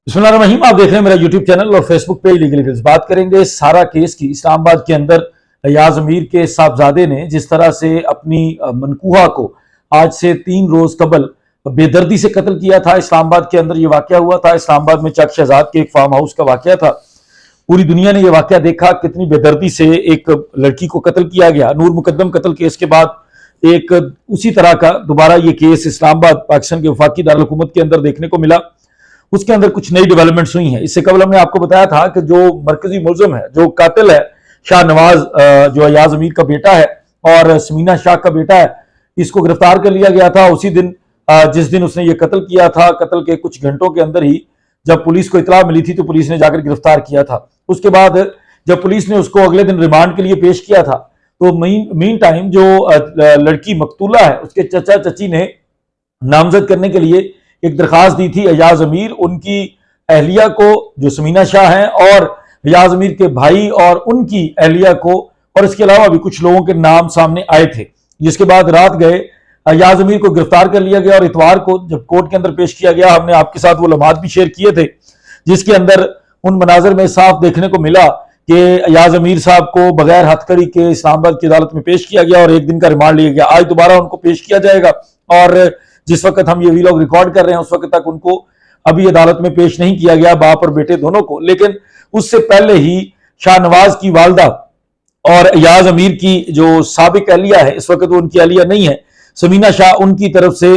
बिस्मिल्लाहिर्रहमानिर्रहीम। आप देख रहे हैं मेरा यूट्यूब चैनल और फेसबुक पेज लीगल लीगल्स। बात करेंगे सारा केस की। इस्लामाबाद के अंदर अयाज अमीर के साहबजादे ने जिस तरह से अपनी मनकूहा को आज से 3 रोज कबल बेदर्दी से कत्ल किया था। इस्लामाबाद के अंदर ये वाकया हुआ था। इस्लामाबाद में चक शहजाद के एक फार्म हाउस का वाकया था। पूरी दुनिया ने यह वाकया देखा, कितनी बेदर्दी से एक लड़की को कत्ल किया गया। नूर मुकद्दम कत्ल केस के बाद एक उसी तरह का दोबारा ये केस इस्लामाबाद पाकिस्तान के वफाकी दारुल हुकूमत के अंदर देखने को मिला। उसके अंदर कुछ नई डेवलपमेंट्स हुई हैं। इससे कबल हमने आपको बताया था कि जो मरकजी मुलजिम है, जो कातिल है शाहनवाज, जो अयाज अमीर का बेटा है और समीना शाह का बेटा है, इसको गिरफ्तार कर लिया गया था उसी दिन जिस दिन उसने ये कत्ल किया था। कत्ल के कुछ घंटों के अंदर ही जब पुलिस को इतला मिली थी तो पुलिस ने जाकर गिरफ्तार किया था। उसके बाद जब पुलिस ने उसको अगले दिन रिमांड के लिए पेश किया था तो मीन टाइम जो लड़की मकतूला है उसके चचा चची ने नामजद करने के लिए एक दरखास्त दी थी अयाज अमीर, उनकी अहलिया को जो समीना शाह हैं और अयाज अमीर के भाई और उनकी अहलिया को, और इसके अलावा भी कुछ लोगों के नाम सामने आए थे। जिसके बाद रात गए अयाज अमीर को गिरफ्तार कर लिया गया और इतवार को जब कोर्ट के अंदर पेश किया गया, हमने आपके साथ वो लम्हात भी शेयर किए थे जिसके अंदर उन मनाजर में साफ देखने को मिला कि अयाज अमीर साहब को बगैर हथकड़ी के इस्लामाबाद की अदालत में पेश किया गया और एक दिन का रिमांड लिया गया। आज दोबारा उनको पेश किया जाएगा और जिस वक्त हम ये वीलॉग रिकॉर्ड कर रहे हैं उस वक्त तक उनको अभी अदालत में पेश नहीं किया गया, बाप और बेटे दोनों को। लेकिन उससे पहले ही शाहनवाज की वालदा और अयाज अमीर की जो साबिक अहलिया है, इस वक्त वो उनकी अहलिया नहीं है, समीना शाह, उनकी तरफ से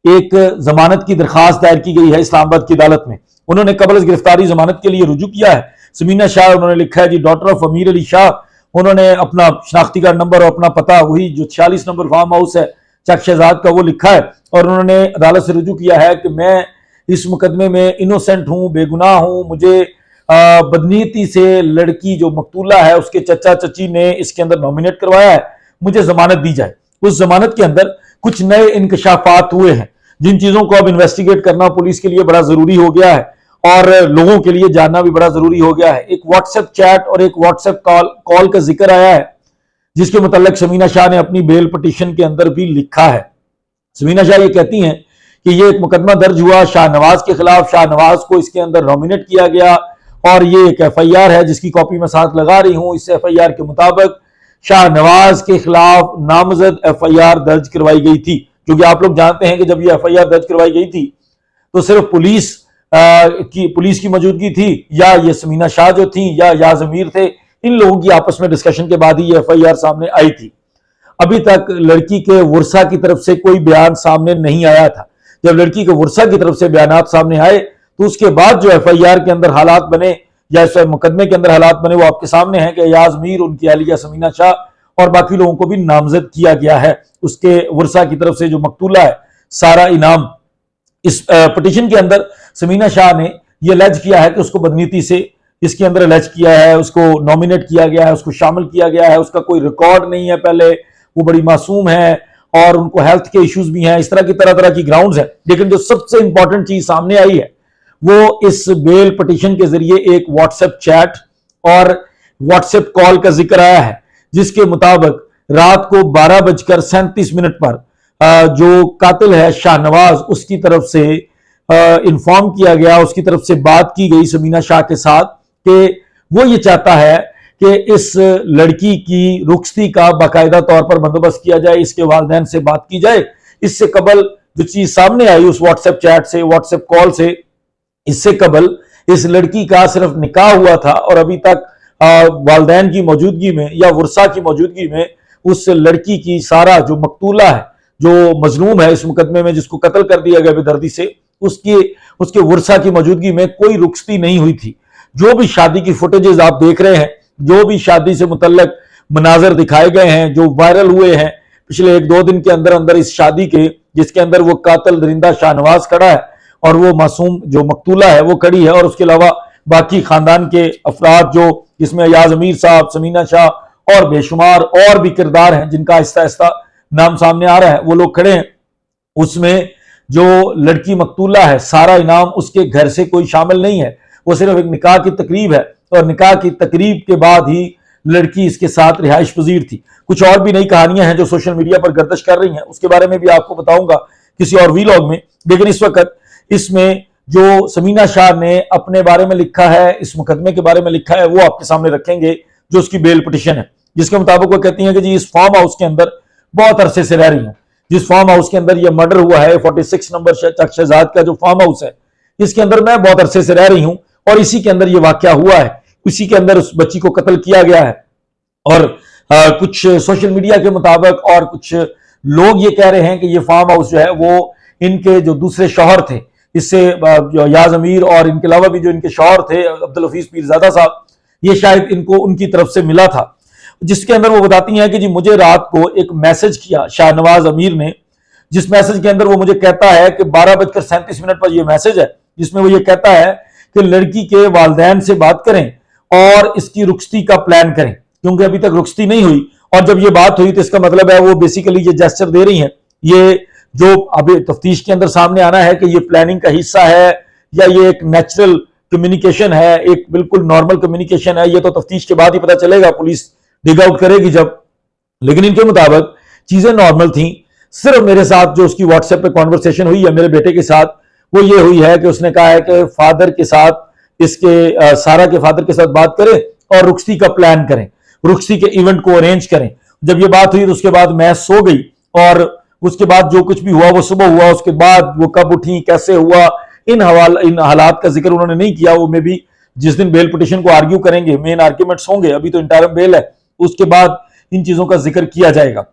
एक जमानत की दरखास्त दायर की गई है इस्लामाबाद की अदालत में। उन्होंने कबल गिरफ्तारी जमानत के लिए रुजू किया है। समीना शाह, उन्होंने लिखा है जी डॉटर ऑफ अमीर अली शाह। उन्होंने अपना शनाख्ती कार्ड नंबर और अपना पता वही जो 46 नंबर फार्म हाउस है चक शहजाद का वो लिखा है और उन्होंने अदालत से रुजू किया है कि मैं इस मुकदमे में इनोसेंट हूं, बेगुनाह हूं। मुझे बदनीयती से लड़की जो मकतूला है उसके चचा चची ने इसके अंदर नॉमिनेट करवाया है, मुझे जमानत दी जाए। उस जमानत के अंदर कुछ नए इंकशाफात हुए हैं जिन चीजों को अब इन्वेस्टिगेट करना पुलिस के लिए बड़ा जरूरी हो गया है और लोगों के लिए जानना भी बड़ा जरूरी हो गया है। एक व्हाट्सएप चैट और एक व्हाट्सएप कॉल का जिक्र आया है जिसके मुताल्लिक समीना शाह ने अपनी बेल पिटीशन के अंदर भी लिखा है। समीना शाह ये कहती हैं कि ये एक मुकदमा दर्ज हुआ शाहनवाज के खिलाफ, शाहनवाज को इसके अंदर नॉमिनेट किया गया और ये एक एफआईआर है जिसकी कॉपी मैं साथ लगा रही हूं। इस एफआईआर के मुताबिक शाहनवाज के खिलाफ नामजद एफआईआर दर्ज करवाई गई थी, क्योंकि आप लोग जानते हैं कि जब ये एफआईआर दर्ज करवाई गई थी तो सिर्फ पुलिस की मौजूदगी थी या ये समीना शाह जो थी या अयाज अमीर थे, इन लोगों की आपस में डिस्कशन के बाद ही ये एफआईआर सामने आई थी। अभी तक लड़की के वर्सा की तरफ से कोई बयान सामने नहीं आया था। जब लड़की के वर्सा की तरफ से बयान सामने आए तो उसके बाद जो एफआईआर के अंदर हालात बने या इस मुकदमे के अंदर हालात बने वो आपके सामने हैं कि अयाज अमीर, उनकी अहलिया समीना शाह और बाकी लोगों को भी नामजद किया गया है। उसके वर्सा की तरफ से जो मकतूला है सारा इनाम, इस पिटीशन के अंदर समीना शाह ने यह अलर्ज किया है कि उसको बदनीति से इसके अंदर अलर्ज किया है, उसको नॉमिनेट किया गया है, उसको शामिल किया गया है, उसका कोई रिकॉर्ड नहीं है पहले, वो बड़ी मासूम है और उनको हेल्थ के इश्यूज भी हैं, इस तरह की तरह की ग्राउंड्स हैं। लेकिन जो सबसे इंपॉर्टेंट चीज सामने आई है वो इस बेल पिटीशन के जरिए एक व्हाट्सएप चैट और व्हाट्सएप कॉल का जिक्र आया है जिसके मुताबिक रात को 12:37 पर जो कातिल है शाहनवाज, उसकी तरफ से इन्फॉर्म किया गया, उसकी तरफ से बात की गई समीना शाह के साथ कि वो ये चाहता है कि इस लड़की की रुखसती का बाकायदा तौर पर बंदोबस्त किया जाए, इसके वालिदैन से बात की जाए। इससे कबल जो चीज सामने आई उस व्हाट्सएप चैट से, व्हाट्सएप कॉल से, इससे कबल इस लड़की का सिर्फ निकाह हुआ था और अभी तक वालिदैन की मौजूदगी में या वर्सा की मौजूदगी में उस लड़की की सारा जो मकतूला है, जो मजलूम है इस मुकदमे में, जिसको कत्ल कर दिया गया बेदर्दी से, उसके वर्सा की मौजूदगी में कोई रुखसती नहीं हुई थी। जो भी शादी की फुटेजेस आप देख रहे हैं, जो भी शादी से मुतल्लक मनाजर दिखाए गए हैं, जो वायरल हुए हैं पिछले 1-2 दिन के अंदर अंदर इस शादी के, जिसके अंदर वो कातिल दरिंदा शाहनवाज खड़ा है और वो मासूम जो मकतूला है वो खड़ी है और उसके अलावा बाकी खानदान के अफराद जो जिसमें अयाज अमीर साहब, समीना शाह और बेशुमार और भी किरदार हैं जिनका आहिस्ता आहिस्ता नाम सामने आ रहा है, वो लोग खड़े हैं। उसमें जो लड़की मकतूला है सारा इनाम उसके घर से कोई शामिल नहीं है, वो सिर्फ एक निकाह की तकरीब है और निकाह की तकरीब के बाद ही लड़की इसके साथ रिहाइश पजीर थी। कुछ और भी नई कहानियां हैं जो सोशल मीडिया पर गर्दिश कर रही हैं, उसके बारे में भी आपको बताऊंगा किसी और वीलॉग में। लेकिन इस वक्त इसमें जो समीना शाह ने अपने बारे में लिखा है, इस मुकदमे के बारे में लिखा है, वो आपके सामने रखेंगे, जो उसकी बेल पिटिशन है, जिसके मुताबिक वो कहती हैं कि जी इस फार्म हाउस के अंदर बहुत अरसे से रह रही हूं, जिस फार्म हाउस के अंदर ये मर्डर हुआ है 46 नंबर चक शहजाद का जो फार्म हाउस है, इसके अंदर मैं बहुत अरसे से रह रही हूं और इसी के अंदर ये वाकया हुआ है, इसी के अंदर उस बच्ची को कत्ल किया गया है। और कुछ सोशल मीडिया के मुताबिक और कुछ लोग ये कह रहे हैं कि ये फार्म हाउस जो है वो इनके जो दूसरे शौहर थे, इससे याज अमीर और इनके अलावा भी जो इनके शौहर थे अब्दुल हफीज पीरजादा साहब, ये शायद इनको उनकी तरफ से मिला था, जिसके अंदर वो बताती हैं कि जी मुझे रात को एक मैसेज किया शाहनवाज अमीर ने, जिस मैसेज के अंदर वो मुझे कहता है कि 12:37 पर ये मैसेज है, जिसमें वो ये कहता है कि लड़की के वालिदैन से बात करें और इसकी रुखसती का प्लान करें, क्योंकि अभी तक रुखसती नहीं हुई, और जब ये बात हुई तो इसका मतलब है वो बेसिकली ये जेस्चर दे रही हैं। ये जो अभी तफ्तीश के अंदर सामने आना है कि ये प्लानिंग का हिस्सा है या ये एक नेचुरल कम्युनिकेशन है, एक बिल्कुल नॉर्मल कम्युनिकेशन है, ये तो तफ्तीश के बाद ही पता चलेगा, पुलिस डिग आउट करेगी जब। लेकिन इनके मुताबिक चीजें नॉर्मल थी, सिर्फ मेरे साथ जो उसकी व्हाट्सएप पे कॉन्वर्सेशन हुई है मेरे बेटे के साथ, वो ये हुई है कि उसने कहा है कि फादर के साथ, इसके सारा के फादर के साथ बात करें और रुखसती का प्लान करें, रुखसती के इवेंट को अरेंज करें। जब ये बात हुई तो उसके बाद मैं सो गई और उसके बाद जो कुछ भी हुआ वो सुबह हुआ, उसके बाद वो कब उठी, कैसे हुआ, इन हालात का जिक्र उन्होंने नहीं किया। वो में भी जिस दिन बेल पिटिशन को आर्ग्यू करेंगे, मेन आर्ग्यूमेंट्स होंगे, अभी तो इंटरिम बेल है, उसके बाद इन चीजों का जिक्र किया जाएगा।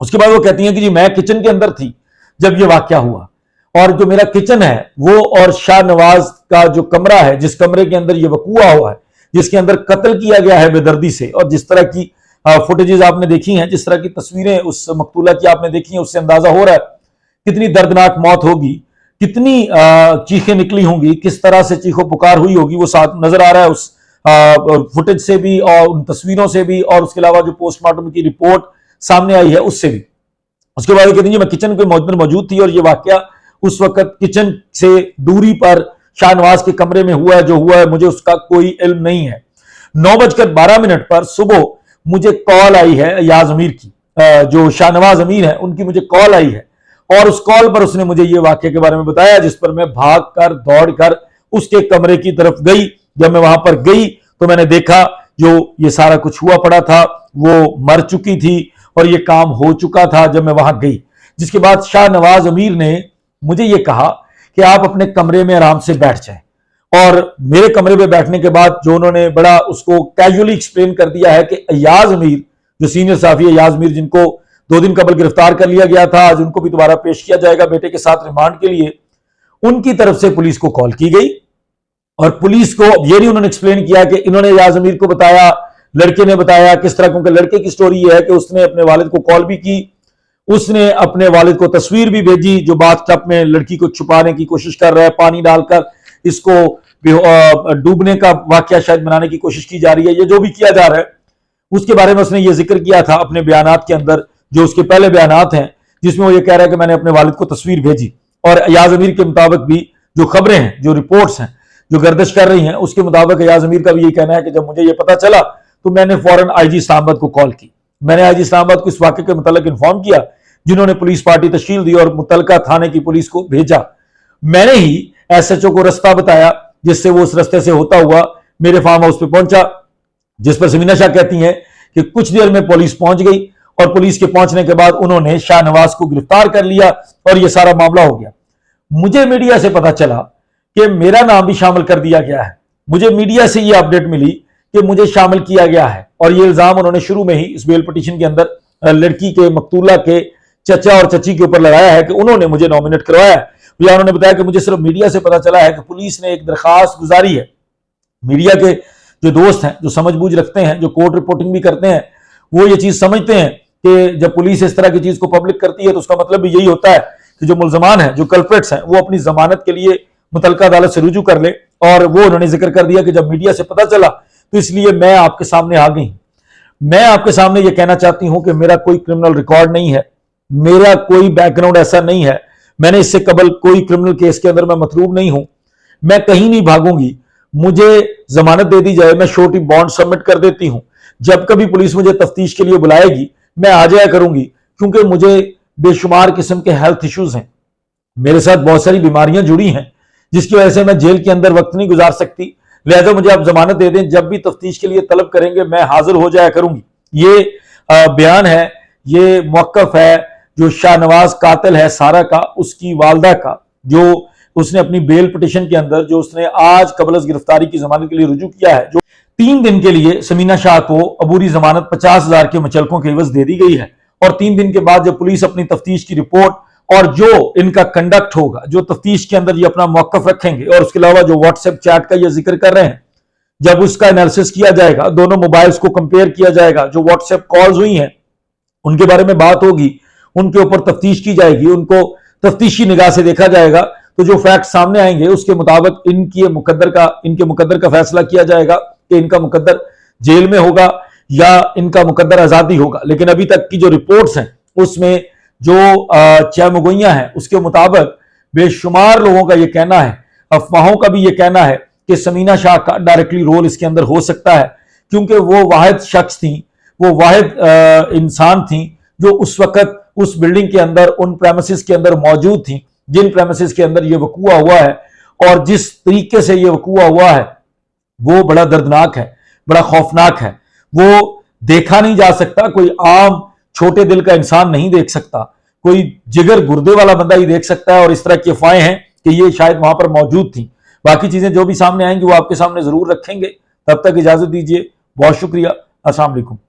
उसके बाद वो कहती हैं कि जी मैं किचन के अंदर थी जब ये वाकया हुआ, और जो मेरा किचन है वो और शाहनवाज का जो कमरा है, जिस कमरे के अंदर ये वकूआ हुआ है, जिसके अंदर कत्ल किया गया है बेदर्दी से, और जिस तरह की फुटेजेस आपने देखी हैं, जिस तरह की तस्वीरें उस मकतूला की आपने देखी हैं, उससे अंदाजा हो रहा है कितनी दर्दनाक मौत होगी, कितनी चीखें निकली होंगी, किस तरह से चीखों पुकार हुई होगी, वो साथ नजर आ रहा है उस फुटेज से भी और उन तस्वीरों से भी, और उसके अलावा जो पोस्टमार्टम की रिपोर्ट सामने आई है उससे भी। उसके बाद कहते हैं मैं किचन के मौजूद थी और ये वाकया उस वक्त किचन से दूरी पर शाहनवाज के कमरे में हुआ है, जो हुआ है मुझे उसका कोई इल्म नहीं है। 9:12 पर सुबह मुझे कॉल आई है याज अमीर की, जो शाहनवाज अमीर है उनकी मुझे कॉल आई है, और उस कॉल पर उसने मुझे ये वाकये के बारे में बताया, जिस पर मैं भाग कर दौड़ कर उसके कमरे की तरफ गई। जब मैं वहां पर गई तो मैंने देखा जो ये सारा कुछ हुआ पड़ा था वो मर चुकी थी और ये काम हो चुका था जब मैं वहां गई। जिसके बाद शाहनवाज अमीर ने मुझे ये कहा कि आप अपने कमरे में आराम से बैठ जाएं, और मेरे कमरे में बैठने के बाद जो उन्होंने बड़ा उसको कैजुअली एक्सप्लेन कर दिया है कि अयाज अमीर जो सीनियर साफी है, अयाज अमीर जिनको 2 दिन कबल गिरफ्तार कर लिया गया था, आज उनको भी दोबारा पेश किया जाएगा बेटे के साथ रिमांड के लिए, उनकी तरफ से पुलिस को कॉल की गई, और पुलिस को ये नहीं उन्होंने एक्सप्लेन किया कि इन्होंने अयाज अमीर को बताया, लड़के ने बताया किस तरह, क्योंकि लड़के की स्टोरी ये है कि उसने अपने वालिद को कॉल भी की, उसने अपने वालिद को तस्वीर भी भेजी जो बाथटब में लड़की को छुपाने की कोशिश कर रहा है, पानी डालकर इसको डूबने का वाकया शायद बनाने की कोशिश की जा रही है, ये जो भी किया जा रहा है उसके बारे में उसने ये जिक्र किया था अपने बयानात के अंदर, जो उसके पहले बयानात हैं, जिसमें वो ये कह रहा है कि मैंने अपने वालिद को तस्वीर भेजी। और अयाज अमीर के मुताबिक भी जो खबरें हैं, जो रिपोर्ट्स हैं, जो गर्दिश कर रही हैं, उसके मुताबिक अयाज अमीर का भी यही कहना है कि जब मुझे ये पता चला तो मैंने फौरन आईजी इस्लामाबाद को कॉल की, मैंने आईजी इस्लामाबाद को इस वाकये के मुतालिक इन्फॉर्म किया, जिन्होंने पुलिस पार्टी तश्कील दी और मुतलका थाने की पुलिस को भेजा। मैंने ही एसएचओ को रास्ता बताया जिससे वो उस रास्ते से होता हुआ मेरे फार्म हाउस पे पहुंचा, जिस पर समीना शाह कहती हैं कि कुछ देर में पुलिस पहुंच गई, और पुलिस के पहुंचने के बाद उन्होंने शाहनवाज को गिरफ्तार कर लिया और यह सारा मामला हो गया। मुझे मीडिया से पता चला कि मेरा नाम भी शामिल कर दिया गया है, मुझे मीडिया से यह अपडेट मिली कि मुझे शामिल किया गया है, और यह इल्जाम उन्होंने शुरू में ही इस बेल पिटीशन के अंदर लड़की के मकतूला के चचा और चची के ऊपर लगाया है कि उन्होंने मुझे नॉमिनेट करवाया है। या उन्होंने बताया कि मुझे सिर्फ मीडिया से पता चला है कि पुलिस ने एक दरखास्त गुजारी है। मीडिया के जो दोस्त हैं, जो समझबूझ रखते हैं, जो कोर्ट रिपोर्टिंग भी करते हैं, वो ये चीज समझते हैं कि जब पुलिस इस तरह की चीज को पब्लिक करती है तो उसका मतलब भी यही होता है कि जो मुल्जमान हैं, जो कल्प्रेट्स हैं, वो अपनी जमानत के लिए मुतलका अदालत से रुजू कर ले। और वो उन्होंने जिक्र कर दिया कि जब मीडिया से पता चला तो इसलिए मैं आपके सामने आ गई। मैं आपके सामने ये कहना चाहती हूं कि मेरा कोई क्रिमिनल रिकॉर्ड नहीं है, मेरा कोई बैकग्राउंड ऐसा नहीं है, मैंने इससे कबल कोई क्रिमिनल केस के अंदर मैं मतरूब नहीं हूं, मैं कहीं नहीं भागूंगी, मुझे जमानत दे दी जाए, मैं शोटी बॉन्ड सबमिट कर देती हूं, جب کبھی پولیس مجھے تفتیش کے لیے بلائے گی میں آ جایا کروں گی، کیونکہ مجھے بے شمار قسم کے ہیلتھ ایشوز ہیں، میرے ساتھ بہت ساری بیماریاں جڑی ہیں جس کی وجہ سے میں جیل کے اندر وقت نہیں گزار سکتی، لہذا مجھے آپ ضمانت دے دیں، جب بھی تفتیش کے لیے طلب کریں گے میں حاضر ہو جایا کروں گی۔ یہ بیان ہے، یہ موقف ہے جو شاہ نواز قاتل ہے سارہ کا، اس کی والدہ کا، جو اس نے اپنی بیل پٹیشن کے اندر جو اس نے آج قبل از گرفتاری کی ضمانت کے لیے رجوع کیا ہے، جو 3 دن کے لیے سمینہ شاہ کو عبوری ضمانت 50,000 کے مچلقوں کے عوض دے دی گئی ہے، اور 3 دن کے بعد جب پولیس اپنی تفتیش کی رپورٹ اور جو ان کا کنڈکٹ ہوگا، جو تفتیش کے اندر یہ اپنا موقف رکھیں گے، اور اس کے علاوہ جو واٹس ایپ چیٹ کا یہ ذکر کر رہے ہیں، جب اس کا انالیسس کیا جائے گا، دونوں موبائلز کو کمپیئر کیا جائے گا، جو واٹس ایپ کالز ہوئی ہیں ان کے بارے میں بات ہوگی، ان کے اوپر تفتیش کی جائے گی، ان کو تفتیشی نگاہ سے دیکھا جائے گا، تو جو فیکٹ سامنے آئیں گے اس کے مطابق ان کے مقدر کا فیصلہ کیا جائے گا کہ ان کا مقدر جیل میں ہوگا یا ان کا مقدر آزادی ہوگا۔ لیکن ابھی تک کی جو رپورٹس ہیں اس میں جو چہمگوئیاں ہیں اس کے مطابق بے شمار لوگوں کا یہ کہنا ہے، افواہوں کا بھی یہ کہنا ہے کہ سمینہ شاہ کا ڈائریکٹلی رول اس کے اندر ہو سکتا ہے، کیونکہ وہ واحد شخص تھیں، وہ واحد انسان تھیں جو اس وقت اس بلڈنگ کے اندر ان پریمیسز کے اندر موجود تھیں جن پریمیسز کے اندر یہ وقوع ہوا ہے، اور جس طریقے سے یہ وقوع ہوا ہے وہ بڑا دردناک ہے، بڑا خوفناک ہے، وہ دیکھا نہیں جا سکتا، کوئی عام چھوٹے دل کا انسان نہیں دیکھ سکتا، کوئی جگر گردے والا بندہ ہی دیکھ سکتا ہے، اور اس طرح کی افواہیں ہیں کہ یہ شاید وہاں پر موجود تھیں۔ باقی چیزیں جو بھی سامنے آئیں گی وہ آپ کے سامنے ضرور رکھیں گے، تب تک اجازت دیجیے، بہت شکریہ، السلام علیکم۔